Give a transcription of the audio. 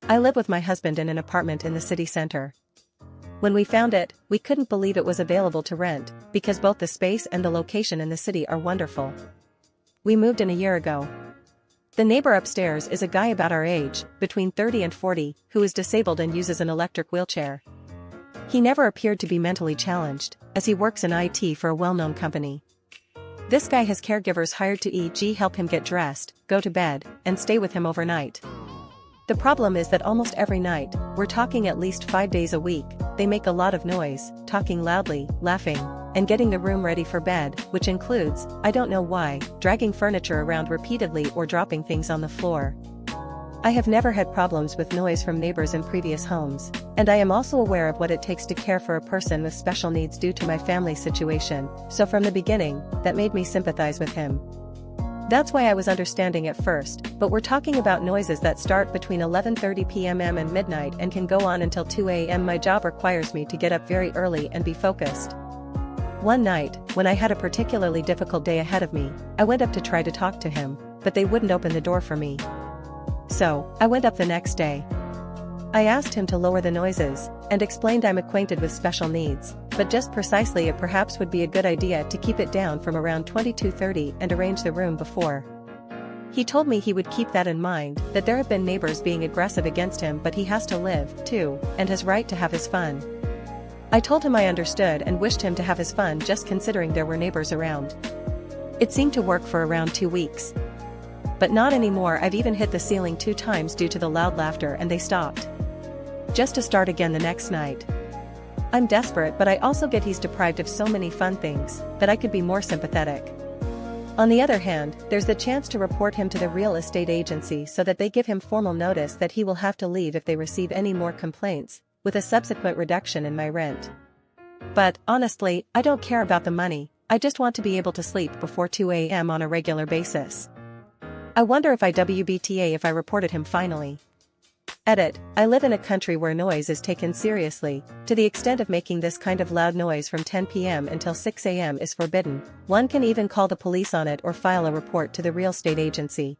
I live with my husband in an apartment in the city center. When we found it, we couldn't believe it was available to rent, because both the space and the location in the city are wonderful. We moved in a year ago. The neighbor upstairs is a guy about our age, between 30 and 40, who is disabled and uses an electric wheelchair. He never appeared to be mentally challenged, as he works in IT for a well-known company. This guy has caregivers hired to e.g. help him get dressed, go to bed, and stay with him overnight. The problem is that almost every night, we're talking at least 5 days a week, they make a lot of noise, talking loudly, laughing, and getting the room ready for bed, which includes, I don't know why, dragging furniture around repeatedly or dropping things on the floor. I have never had problems with noise from neighbors in previous homes, and I am also aware of what it takes to care for a person with special needs due to my family situation, so from the beginning, that made me sympathize with him. That's why I was understanding at first, but we're talking about noises that start between 11:30 p.m. and midnight and can go on until 2 a.m. My job requires me to get up very early and be focused. One night, when I had a particularly difficult day ahead of me, I went up to try to talk to him, but they wouldn't open the door for me. So, I went up the next day. I asked him to lower the noises, and explained I'm acquainted with special needs, but just precisely it perhaps would be a good idea to keep it down from around 22:30 and arrange the room before. He told me he would keep that in mind, that there have been neighbors being aggressive against him, but he has to live, too, and has right to have his fun. I told him I understood and wished him to have his fun just considering there were neighbors around. It seemed to work for around 2 weeks. But not anymore. I've even hit the ceiling 2 times due to the loud laughter and they stopped. Just to start again the next night. I'm desperate, but I also get he's deprived of so many fun things, that I could be more sympathetic. On the other hand, there's the chance to report him to the real estate agency so that they give him formal notice that he will have to leave if they receive any more complaints, with a subsequent reduction in my rent. But, honestly, I don't care about the money, I just want to be able to sleep before 2 a.m. on a regular basis. I wonder if I WBTA if I reported him finally. Edit, I live in a country where noise is taken seriously, to the extent of making this kind of loud noise from 10 p.m. until 6 a.m. is forbidden. One can even call the police on it or file a report to the real estate agency.